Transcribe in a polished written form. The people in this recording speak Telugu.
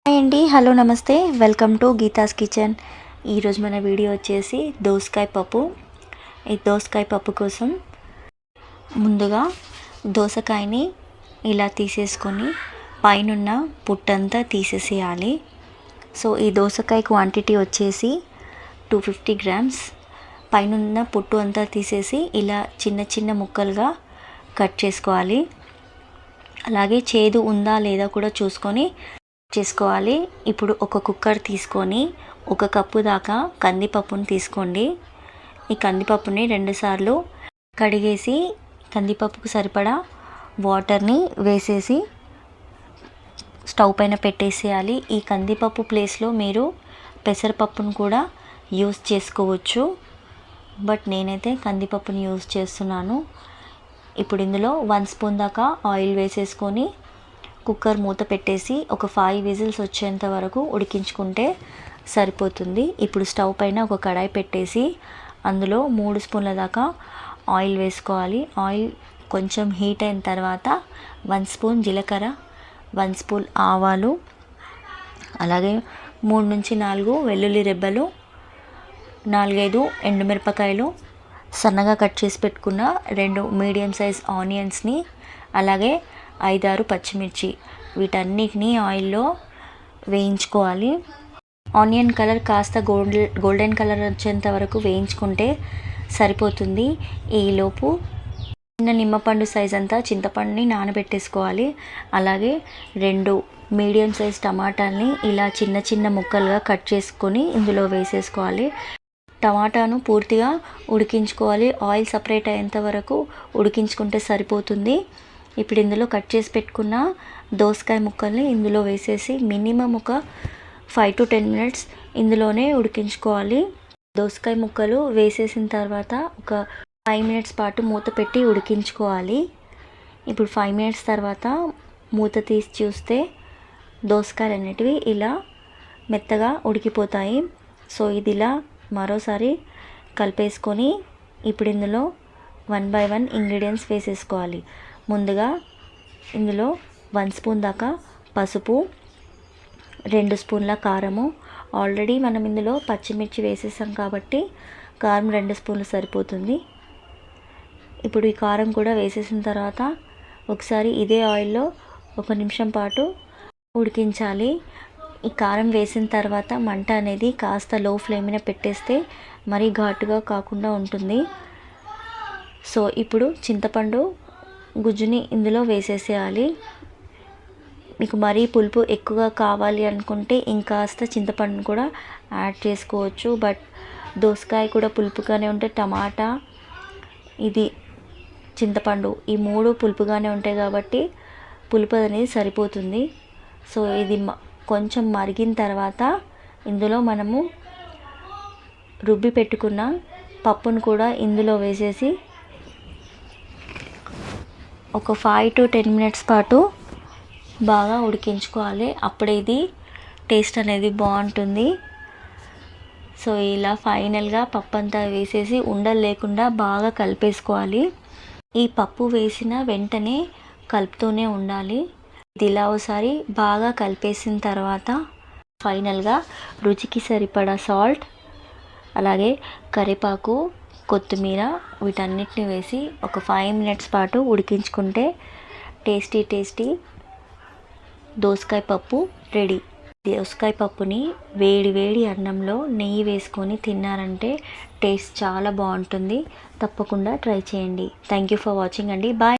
హాయ్ అండి, హలో నమస్తే, వెల్కమ్ టు గీతాస్ కిచెన్. ఈరోజు మన వీడియో వచ్చేసి దోసకాయ పప్పు. ఈ దోసకాయ పప్పు కోసం ముందుగా దోసకాయని ఇలా తీసేసుకొని పైనున్న పుట్టంతా తీసేసేయాలి. సో ఈ దోసకాయ క్వాంటిటీ వచ్చేసి 250 గ్రామ్స్. పైనున్న పుట్టు అంతా తీసేసి ఇలా చిన్న చిన్న ముక్కలుగా కట్ చేసుకోవాలి. అలాగే చేదు ఉందా లేదా కూడా చూసుకొని చేసుకోవాలి. ఇప్పుడు ఒక కుక్కర్ తీసుకొని 1 కప్పు దాకా కందిపప్పుని తీసుకోండి. ఈ కందిపప్పుని 2 సార్లు కడిగేసి కందిపప్పుకు సరిపడా వాటర్ని వేసేసి స్టవ్ పైన పెట్టేసేయాలి. ఈ కందిపప్పు ప్లేస్లో మీరు పెసరపప్పును కూడా యూస్ చేసుకోవచ్చు, బట్ నేనైతే కందిపప్పుని యూస్ చేస్తున్నాను. ఇప్పుడు ఇందులో 1 స్పూన్ దాకా ఆయిల్ వేసేసుకొని కుక్కర్ మూత పెట్టేసి ఒక 5 విజిల్స్ వచ్చేంత వరకు ఉడికించుకుంటే సరిపోతుంది. ఇప్పుడు స్టవ్ పైన ఒక కడాయి పెట్టేసి అందులో 3 స్పూన్ల దాకా ఆయిల్ వేసుకోవాలి. ఆయిల్ కొంచెం హీట్ అయిన తర్వాత 1 స్పూన్ జీలకర్ర, 1 స్పూన్ ఆవాలు, అలాగే 3 నుంచి 4 వెల్లుల్లి రెబ్బలు, 4-5 ఎండుమిరపకాయలు, సన్నగా కట్ చేసి పెట్టుకున్న 2 మీడియం సైజ్ ఆనియన్స్ని, అలాగే 5-6 పచ్చిమిర్చి, వీటన్నిటిని ఆయిల్లో వేయించుకోవాలి. ఆనియన్ కలర్ కాస్త గోల్డెన్ కలర్ వచ్చేంత వరకు వేయించుకుంటే సరిపోతుంది. ఈలోపు చిన్న నిమ్మపండు సైజ్ అంతా చింతపండుని నానబెట్టేసుకోవాలి. అలాగే 2 మీడియం సైజ్ టమాటాలని ఇలా చిన్న చిన్న ముక్కలుగా కట్ చేసుకొని ఇందులో వేసేసుకోవాలి. టమాటాను పూర్తిగా ఉడికించుకోవాలి. ఆయిల్ సపరేట్ అయ్యేంత వరకు ఉడికించుకుంటే సరిపోతుంది. ఇప్పుడు ఇందులో కట్ చేసి పెట్టుకున్న దోసకాయ ముక్కల్ని ఇందులో వేసేసి మినిమం ఒక 5 to 10 మినిట్స్ ఇందులోనే ఉడికించుకోవాలి. దోసకాయ ముక్కలు వేసేసిన తర్వాత ఒక 5 మినిట్స్ పాటు మూత పెట్టి ఉడికించుకోవాలి. ఇప్పుడు 5 మినిట్స్ తర్వాత మూత తీసి చూస్తే దోసకాయలు అనేటివి ఇలా మెత్తగా ఉడికిపోతాయి. సో ఇది ఇలా మరోసారి కలిపేసుకొని ఇప్పుడు ఇందులో 1 by 1 ఇంగ్రీడియంట్స్ వేసేసుకోవాలి. ముందుగా ఇందులో 1 స్పూన్ దాకా పసుపు, 2 స్పూన్ల కారము. ఆల్రెడీ మనం ఇందులో పచ్చిమిర్చి వేసేసాం కాబట్టి కారం 2 స్పూన్లు సరిపోతుంది. ఇప్పుడు ఈ కారం కూడా వేసేసిన తర్వాత ఒకసారి ఇదే ఆయిల్లో 1 నిమిషం పాటు ఉడికించాలి. ఈ కారం వేసిన తర్వాత మంట అనేది కాస్త లో ఫ్లేమ్ మీద పెట్టేస్తే మరీ ఘాటుగా కాకుండా ఉంటుంది. సో ఇప్పుడు చింతపండు గుజ్జుని ఇందులో వేసేసేయాలి. మీకు మరీ పులుపు ఎక్కువగా కావాలి అనుకుంటే ఇంకాస్త చింతపండును కూడా యాడ్ చేసుకోవచ్చు, బట్ దోసకాయ కూడా పులుపుగానే ఉంటే టమాటా, ఇది చింతపండు, ఈ 3 పులుపుగానే ఉంటాయి కాబట్టి పులుపు అనేది సరిపోతుంది. సో ఇది కొంచెం మరిగిన తర్వాత ఇందులో మనము రుబ్బి పెట్టుకున్న పప్పును కూడా ఇందులో వేసేసి ఒక 5 to 10 మినిట్స్ పాటు బాగా ఉడికించుకోవాలి. అప్పుడే ఇది టేస్ట్ అనేది బాగుంటుంది. సో ఇలా ఫైనల్గా పప్పు అంతా వేసేసి ఉండలు లేకుండా బాగా కలిపేసుకోవాలి. ఈ పప్పు వేసిన వెంటనే కలుపుతూనే ఉండాలి. ఇది ఇలా ఒకసారి బాగా కలిపేసిన తర్వాత ఫైనల్గా రుచికి సరిపడా సాల్ట్, అలాగే కరివేపాకు, కొత్తిమీర, వీటన్నిటిని వేసి ఒక 5 మినిట్స్ పాటు ఉడికించుకుంటే టేస్టీ దోసకాయ పప్పు రెడీ. దోసకాయ పప్పుని వేడి వేడి అన్నంలో నెయ్యి వేసుకొని తిన్నారంటే టేస్ట్ చాలా బాగుంటుంది. తప్పకుండా ట్రై చేయండి. థ్యాంక్ యూ ఫర్ వాచింగ్ అండి. బాయ్.